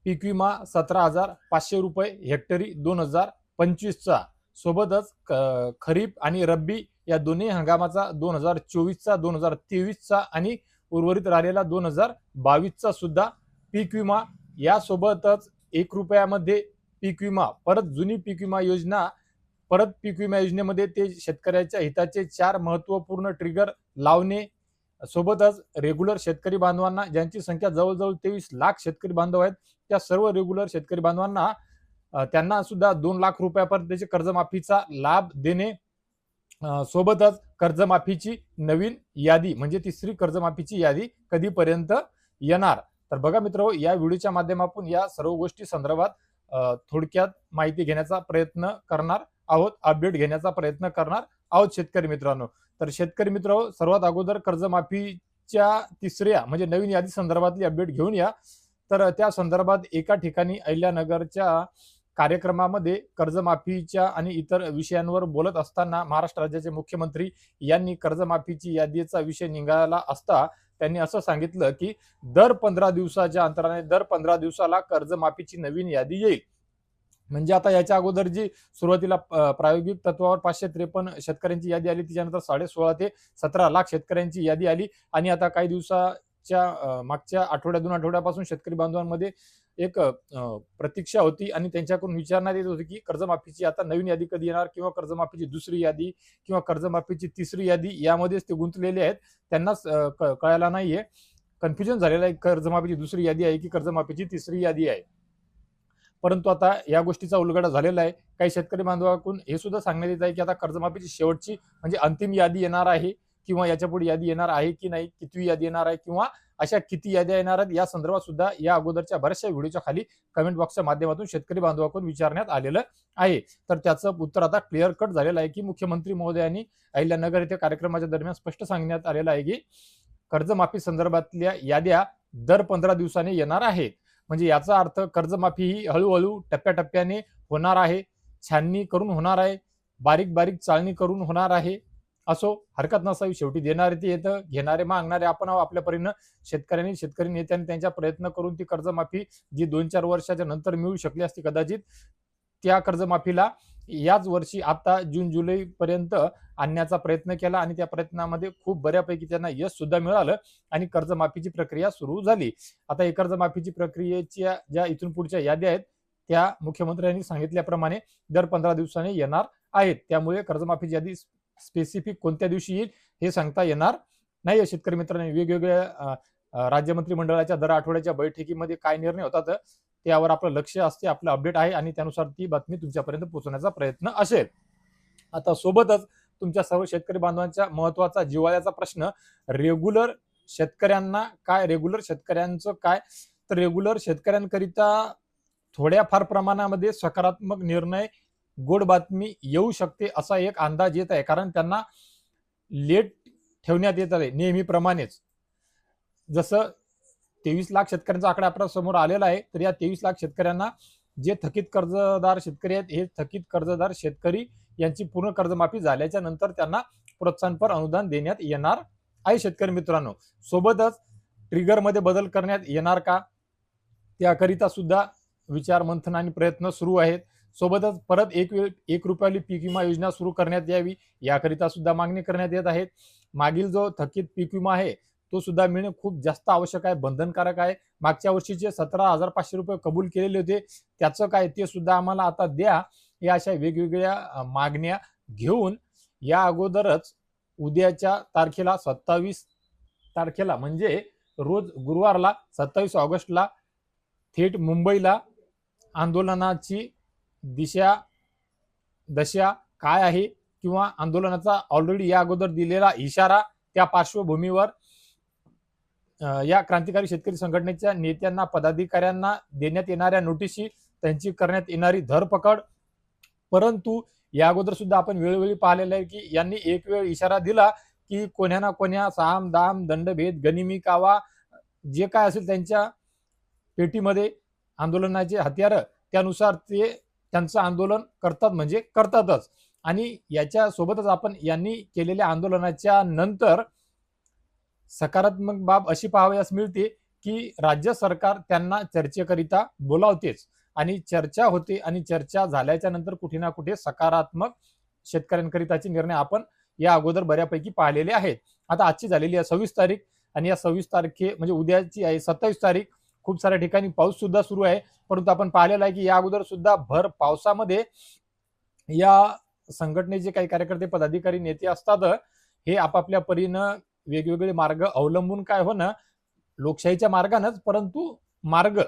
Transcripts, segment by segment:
पीक विमा 17,500 रुपये हेक्टरी 2025चा, सोबतच खरीप आणि रब्बी या दोन्ही हंगामाचा 2024चा, 2023चा आणि उर्वरित राहिलेला 2022चा सुद्धा पीक विमा, यासोबतच 1 रुपयामध्ये पीक विमा, परत जुनी पीक विमा योजना, परत पीक विमा योजनेमध्ये ते शेतकऱ्याच्या हिताचे 4 महत्वपूर्ण ट्रिगर लावणे, सोबतच रेग्युलर शेतकरी बांधवांना, ज्यांची संख्या जवळजवळ 23 लाख शेतकरी बांधव आहेत, त्या सर्व रेग्युलर शेतकरी बांधवांना त्यांना सुद्धा 2 लाख रुपयापर्यंतचे कर्जमाफीचा लाभ देणे, सोबतच कर्जमाफीची नवीन यादी म्हणजे तिसरी कर्जमाफीची यादी कधीपर्यंत येणार. तर बघा मित्र, या व्हिडिओच्या माध्यमातून या सर्व गोष्टी संदर्भात थोडक्यात माहिती घेण्याचा प्रयत्न करणार आहोत, अपडेट घेण्याचा प्रयत्न करणार आहोत शेतकरी मित्रांनो. तर शेतकरी मित्र, सर्वात अगोदर कर्जमाफीच्या तिसऱ्या म्हणजे नवीन यादी संदर्भातली अपडेट घेऊन या. तर त्या संदर्भात एका ठिकाणी अहिल्यानगरच्या कार्यक्रमामध्ये कर्जमाफीच्या आणि इतर विषयांवर बोलत असताना महाराष्ट्र राज्याचे मुख्यमंत्री यांनी कर्जमाफीची यादीचा विषय निघाला असता त्यांनी असं सांगितलं की दर 15 दिवसाच्या अंतराने दर 15 दिवसाला कर्जमाफीची नवीन यादी येईल. म्हणजे आता याच्या अगोदर जी सुरुवातीला प्रायोगिक तत्वावर 553 शेतकऱ्यांची यादी आली, त्याच्यानंतर 16.5 ते 17 लाख शेतकऱ्यांची यादी आली आणि आता काही दिवसाच्या मागच्या आठवड्या 2 आठवड्यापासून शेतकरी बांधवांमध्ये एक प्रतीक्षा होती आणि त्यांच्याकडून विचारण्यात येत होती की कर्जमाफीची आता नवीन यादी कधी येणार किंवा कर्जमाफीची दुसरी यादी किंवा कर्जमाफीची तिसरी यादी, यामध्येच ते गुंतलेले आहेत. त्यांनाच कळायला नाहीये, कन्फ्युजन झालेलं आहे, कर्जमाफीची दुसरी यादी आहे की कर्जमाफीची तिसरी यादी आहे. परंतु आता या गोष्टीचा उलगडा झालेला आहे. काही शेतकरी बांधवांकडून हे सुद्धा सांगण्यात येत आहे की आता कर्जमाफीची शेवटची म्हणजे अंतिम यादी येणार आहे किंवा याच्या पुढे यादी येणार आहे की नाही, कितवी यादी येणार आहे किंवा अशा किती याद्या येणार आहेत, या संदर्भात सुद्धा या अगोदरच्या बऱ्याचशा व्हिडिओच्या खाली कमेंट बॉक्सच्या माध्यमातून शेतकरी बांधवांकडून विचारण्यात आलेलं आहे. तर त्याचं उत्तर आता क्लिअर कट झालेलं आहे की मुख्यमंत्री महोदयांनी अहिल्यानगर येथे कार्यक्रमाच्या दरम्यान स्पष्ट सांगण्यात आलेलं आहे की कर्जमाफी संदर्भातल्या याद्या दर 15 दिवसांनी येणार आहेत. म्हणजे याचा अर्थ कर्जमाफी ही हळूहळू टप्प्याटप्प्याने होणार आहे, छाननी करून होणार आहे, बारीक बारीक चाळणी करून होणार आहे. असो, हरकत नसावी, शेवटी देणारे ते येतं, घेणारे मागणारे आपण आपल्या परीनं शेतकरी नेत्यांनी त्यांच्या प्रयत्न करून ती कर्जमाफी जी 2-4 वर्षाच्या नंतर मिळू शकली असती कदाचित, त्या कर्जमाफीला याच वर्षी आता जून जुलै पर्यंत आणण्याचा प्रयत्न केला आणि त्या प्रयत्नामध्ये खूप बऱ्यापैकी त्यांना यश सुद्धा मिळालं आणि कर्जमाफीची प्रक्रिया सुरू झाली. आता ही कर्जमाफीची प्रक्रियेच्या ज्या इथून पुढच्या याद्या आहेत त्या मुख्यमंत्र्यांनी सांगितल्याप्रमाणे दर 15 दिवसांनी येणार आहेत. त्यामुळे कर्जमाफीची यादी स्पेसिफिक कोणत्या दिवशी येईल हे सांगता येणार नाही. शेतकरी मित्रांनी वेगवेगळ्या राज्य मंत्रिमंडळाच्या दर आठवड्याच्या बैठकीमध्ये काय निर्णय होतात त्यावर आपलं लक्ष असते, आपलं अपडेट आहे आणि त्यानुसार ती बातमी तुमच्यापर्यंत पोहोचवण्याचा प्रयत्न असेल. आता सोबतच तुमच्या सर्व शेतकरी बांधवांच्या महत्वाचा जिव्हाळ्याचा प्रश्न, रेग्युलर शेतकऱ्यांना काय, रेग्युलर शेतकऱ्यांचं काय, तर रेग्युलर शेतकऱ्यांकरिता थोड्याफार प्रमाणामध्ये सकारात्मक निर्णय, गोड बातमी येऊ शकते असा एक अंदाज येत आहे. कारण त्यांना लेट ठेवण्यात येत आहे नेहमीप्रमाणेच. जसं 23 लाख शेतकऱ्यांचा आकडा आपल्या समोर आलेला आहे, तर या 23 लाख शेतकऱ्यांना जे थकीत कर्जदार शेतकरी आहेत, हे थकीत कर्जदार शेतकरी यांची पूर्ण कर्जमाफी झाल्याच्या नंतर त्यांना प्रोत्साहनपर अनुदान देण्यात येणार आहे. शेतकरी मित्रांनो, सोबतच ट्रिगरमध्ये बदल करण्यात येणार का, त्याकरिता सुद्धा विचार मंथन आणि प्रयत्न सुरू आहेत. सोबतच परत 1 रुपयाली पीक विमा योजना सुरू करण्यात यावी, याकरिता सुद्धा मागणी करण्यात येत आहेत. मागील जो थकीत पीक विमा आहे तो सुद्धा मिळणे खूप जास्त आवश्यक आहे, बंधनकारक आहे. मागच्या वर्षीचे 17,500 रुपये कबूल केलेले होते, त्याचं काय ते सुद्धा आम्हाला आता द्या, या अशा वेगवेगळ्या मागण्या घेऊन या अगोदरच उद्याच्या तारखेला 27 तारखेला म्हणजे रोज गुरुवारला 27 ऑगस्टला थेट मुंबईला आंदोलनाची दशा काय आहे किंवा आंदोलनाचा ऑलरेडी या अगोदर दिलेला इशारा, त्या पार्श्वभूमीवर या क्रांतिकारी शेतकरी संघटनेच्या नेत्यांना, पदाधिकाऱ्यांना देण्यात येणाऱ्या नोटिशी, त्यांची करण्यात येणारी धरपकड. परंतु या अगोदर सुद्धा आपण वेळोवेळी पाहिलेलं आहे की यांनी एक वेळ इशारा दिला की कोण्या ना कोण्या साम दाम दंडभेद गनिमी कावा जे काय असेल त्यांच्या पेटीमध्ये आंदोलनाचे हत्यार, त्यानुसार ते त्यांचं आंदोलन करतात म्हणजे करतातच. आणि याच्या सोबतच आपण यांनी केलेल्या आंदोलनाच्या नंतर सकारात्मक बाब अशी पाहावयास मिळते की राज्य सरकार त्यांना चर्चेकरिता बोलावतेच आणि चर्चा होते आणि चर्चा झाल्याच्या नंतर कुठे ना कुठे सकारात्मक शेतकऱ्यांकरिताचे निर्णय आपण या अगोदर बऱ्यापैकी पाहिलेले आहेत. आता आजची झालेली आहे 26 तारीख आणि या 26 तारखे म्हणजे उद्याची आहे 27 तारीख. खूप साऱ्या ठिकाणी पाऊस सुद्धा सुरू आहे, परंतु आपण पाहिलेलं आहे की या अगोदर सुद्धा भर पावसामध्ये या संघटनेचे काही कार्यकर्ते पदाधिकारी नेते असतात हे आपापल्या परीनं वेगवेगळे मार्ग अवलंबून काय होणं लोकशाहीच्या मार्गानंच, परंतु मार्ग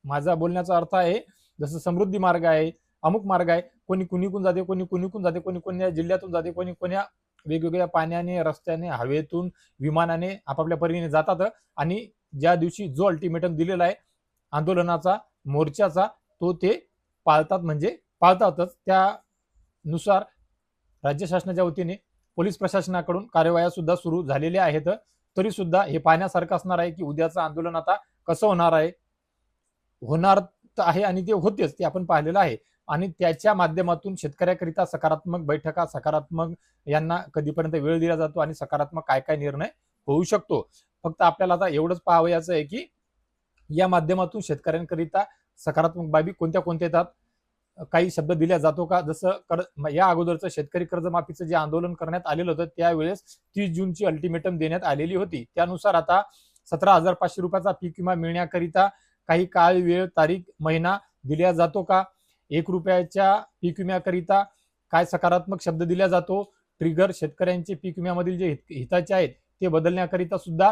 माझा बोलण्याचा अर्थ आहे जसं समृद्धी मार्ग आहे, अमुक मार्ग आहे, कोणी कुणीकून जाते, कोणी कुणीकून जाते, कोणी कोण्या जिल्ह्यातून जाते, कोणी कोण्या वेगवेगळ्या पाण्याने, रस्त्याने, हवेतून, विमानाने आपापल्या परीने जातात आणि ज्या दिवशी जो अल्टिमेटम दिलेला आहे आंदोलनाचा, मोर्चाचा, तो ते पाळतात म्हणजे पाळतातच. त्यानुसार राज्य शासनाच्या वतीने पोलीस प्रशासनाकडून कार्यवाह्या सुद्धा सुरू झालेल्या आहेत. तरी सुद्धा हे पाहण्यासारखं असणार आहे की उद्याचं आंदोलन आता कसं होणार आहे. होणार आहे आणि ते होतेच, ते आपण पाहिलेलं आहे आणि त्याच्या माध्यमातून शेतकऱ्याकरिता सकारात्मक बैठका, सकारात्मक यांना कधीपर्यंत वेळ दिला जातो आणि सकारात्मक काय काय निर्णय होऊ शकतो. फक्त आपल्याला आता एवढंच पाहावयाचं आहे की या माध्यमातून शेतकऱ्यांकरिता सकारात्मक बाबी कोणत्या कोणत्या येतात, काही शब्द दिला जातो का. जसं या अगोदरचं शेतकरी कर्जमाफीचं जे आंदोलन करण्यात आलेलं होतं त्यावेळेस 30 जूनची अल्टिमेटम देण्यात आलेली होती. त्यानुसार आता 17,500 रुपयाचा पीक विमा मिळण्याकरिता काही काळ, वेळ, तारीख, महिना दिला जातो का. 1 रुपयाच्या पीक विम्याकरिता काय सकारात्मक शब्द दिला जातो. ट्रिगर शेतकऱ्यांचे पीक विम्यामधील जे हिताचे आहेत ते बदलण्याकरिता सुद्धा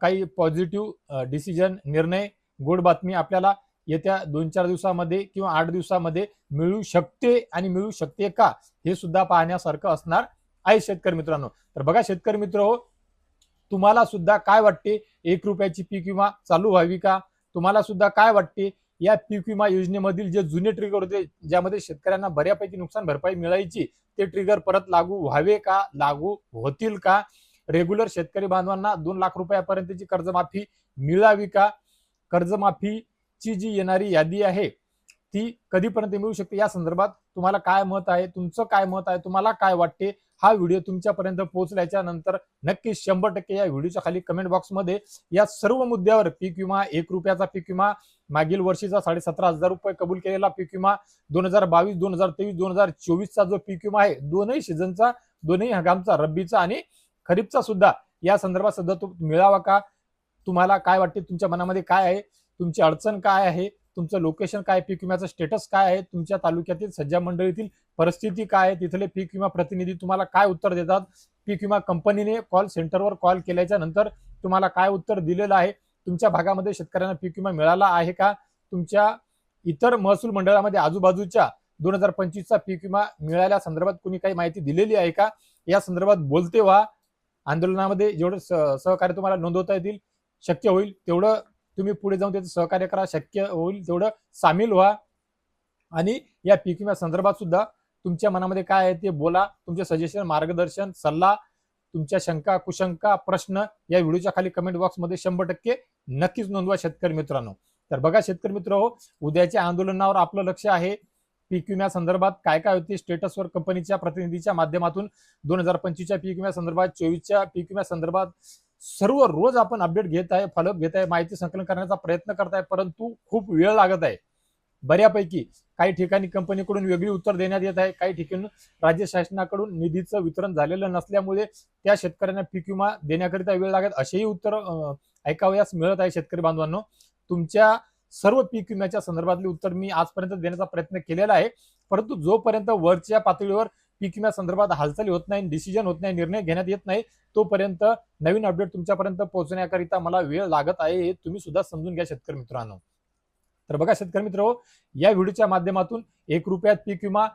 काही पॉझिटिव्ह डिसिजन, निर्णय, गोड बातमी आपल्याला येत्या 2-4 दिवसामध्ये किंवा 8 दिवसामध्ये मिळू शकते आणि मिळू शकते का हे सुद्धा पाहण्यासारखं असणार आहे शेतकरी मित्रांनो. तर बघा शेतकरी मित्र, तुम्हाला सुद्धा काय वाटते, 1 रुपयाची पीक विमा चालू व्हावी का. तुम्हाला सुद्धा काय वाटते या पीक विमा योजनेमधील जे जुने ट्रिगर होते ज्यामध्ये शेतकऱ्यांना बऱ्यापैकी नुकसान भरपाई मिळायची ते ट्रिगर परत लागू व्हावे का, लागू होतील का. रेग्युलर शेतकरी बांधवांना 2 लाख रुपयापर्यंतची कर्जमाफी मिळावी का. कर्जमाफीची जी येणारी यादी आहे ती कधीपर्यंत मिळू शकते या संदर्भात तुम्हाला काय मत आहे, तुमचं काय मत आहे, तुम्हाला काय वाटते. हा व्हिडिओ तुमच्यापर्यंत पोहोचल्याच्या नंतर नक्की 100% या व्हिडिओच्या खाली कमेंट बॉक्समध्ये या सर्व मुद्द्यावर पीक विमा, 1 रुपयाचा पीक विमा, मागील वर्षीचा 17,500 रुपये कबूल केलेला पीक विमा, 2022, 2023, 2024चा जो पीक विमा आहे, दोनही सीझनचा, दोन्ही हंगामचा, रब्बीचा आणि खरीपचा सुद्धा, या संदर्भात सुद्धा तो मिळावा का. तुम्हाला काय वाटते, तुमच्या मनामध्ये काय आहे, तुमची अडचण काय आहे, तुमचं लोकेशन काय, पीक विम्याचं स्टेटस काय आहे, तुमच्या तालुक्यातील सज्जा मंडळीतील परिस्थिती काय आहे, तिथले पीक विमा प्रतिनिधी तुम्हाला काय उत्तर देतात. पीक विमा कंपनीने कॉल सेंटरवर कॉल केल्याच्या नंतर तुम्हाला काय उत्तर दिलेलं आहे. तुमच्या भागामध्ये शेतकऱ्यांना पीक विमा मिळाला आहे का. तुमच्या इतर महसूल मंडळामध्ये आजूबाजूच्या 2025चा पीक विमा मिळाल्या संदर्भात कुणी काही माहिती दिलेली आहे का. या संदर्भात बोलते व्हा. आंदोलनामध्ये जेवढं सहकार्य तुम्हाला नोंदवता येतील, शक्य होईल तेवढं तुम्ही पुढे जाऊन त्याचं सहकार्य करा, शक्य होईल तेवढं सामील व्हा आणि या पीक विम्या संदर्भात सुद्धा तुमच्या मनामध्ये काय आहे ते बोला. तुमचे सजेशन, मार्गदर्शन, सल्ला, तुमच्या शंका, कुशंका, प्रश्न या व्हिडिओच्या खाली कमेंट बॉक्समध्ये 100% नक्कीच नोंदवा शेतकरी मित्रांनो. तर बघा शेतकरी मित्र, उद्याच्या आंदोलनावर आपलं लक्ष आहे. पीक विम्या संदर्भात काय काय होते स्टेटसवर कंपनीच्या प्रतिनिधीच्या माध्यमातून 2025च्या पीक विम्या संदर्भात, 24च्या पीक विम्या संदर्भात सर्व रोज आपण अपडेट घेत आहे, फॉलोअप घेत आहे, माहिती संकलन करण्याचा प्रयत्न करत आहे, परंतु खूप वेळ लागत आहे बऱ्यापैकी. काही ठिकाणी कंपनीकडून वेगळी उत्तर देण्यात येत आहे, काही ठिकाणी राज्य शासनाकडून निधीचं वितरण झालेलं नसल्यामुळे त्या शेतकऱ्यांना पीक विमा देण्याकरिता वेळ लागत, असेही उत्तर ऐकावयास मिळत आहे. शेतकरी बांधवांनो, तुमच्या सर्व पीक विम्याच्या संदर्भातले उत्तर मी आजपर्यंत देण्याचा प्रयत्न केलेला आहे, परंतु जोपर्यंत वरच्या पातळीवर पीक विम्या संदर्भात हालचाली होत नाही, डिसिजन होत नाही, निर्णय घेण्यात येत नाही, तोपर्यंत नवीन अपडेट तुमच्यापर्यंत पोहोचण्याकरिता मला वेळ लागत आहे, हे तुम्ही सुद्धा समजून घ्या शेतकरी मित्रांनो. तर बघा शेतकरी मित्र, या व्हिडिओच्या माध्यमातून 1 रुपयात पीक विमा,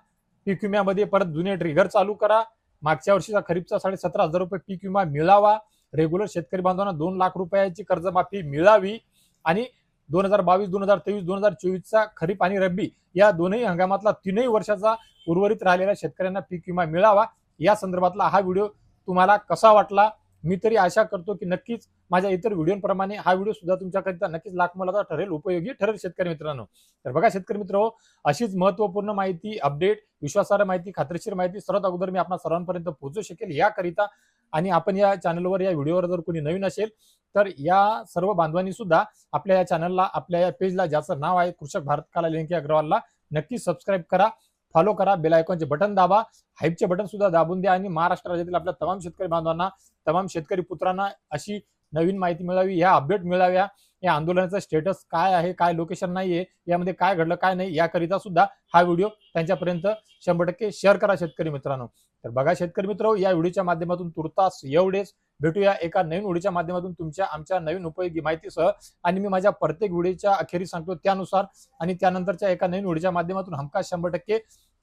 पीक विम्यामध्ये परत जुने ट्रिगर चालू करा, मागच्या वर्षीचा खरीपचा 17,500 रुपये पीक विमा मिळावा, रेग्युलर शेतकरी बांधवांना 2 लाख रुपयाची कर्जमाफी मिळावी आणि 2022, 2023, 2024चा खरीप आणि रब्बी या दोन्ही हंगामातला 3ही वर्षाचा उर्वरित राहिलेल्या शेतकऱ्यांना पीक विमा मिळावा. या संदर्भातला हा व्हिडिओ तुम्हाला कसा वाटला. मी तरी आशा करतो की नक्कीच माझ्या इतर व्हिडिओप्रमाणे हा व्हिडिओ सुद्धा तुमच्याकरिता नक्कीच लाखमोलाचा ठरेल, उपयोगी ठरेल शेतकरी मित्रांनो. तर बघा शेतकरी मित्र, अशीच महत्त्वपूर्ण माहिती, अपडेट, विश्वासार्ह माहिती, खात्रीशीर माहिती सर्वात अगोदर मी आपल्या सर्वांपर्यंत पोहोचू शकेल याकरिता आणि आपण या चॅनलवर या व्हिडिओवर जर कोणी नवीन असेल तर या सर्व बांधवांनी सुद्धा आपल्या या चॅनलला, आपल्या या पेजला ज्याचं नाव आहे कृषक भारत काला लिंकी अग्रवालला नक्की सबस्क्राईब करा, फॉलो करा, बेल आयकॉनचे बटन दाबा, हाईपचे बटन सुद्धा दाबून द्या आणि महाराष्ट्र राज्यातील आपल्या तमाम शेतकरी बांधवांना, तमाम शेतकरी पुत्रांना अशी नवीन माहिती मिळावी, या अपडेट मिळाव्या, या आंदोलनाचं स्टेटस काय आहे, काय लोकेशन नाहीये, यामध्ये काय घडलं काय नाही, याकरिता सुद्धा हा व्हिडिओ त्यांच्यापर्यंत 100% शेअर करा शेतकरी मित्रांनो. तर बघा शेतकरी मित्र, या व्हिडिओच्या माध्यमातून तुर्तास एवढेच. भेटूया एका नवीन व्हिडिओच्या माध्यमातून तुमच्या आमच्या नवीन उपयोगी माहितीसह. आणि मी माझ्या प्रत्येक व्हिडिओच्या अखेरी सांगतो त्यानुसार आणि त्यानंतरच्या एका नवीन व्हिडिओच्या माध्यमातून हमखास 100%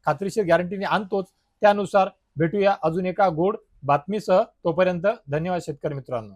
खात्रीशीर गॅरंटीने आणतोच. त्यानुसार भेटूया अजून एका गोड बातमीसह. तोपर्यंत धन्यवाद शेतकरी मित्रांनो.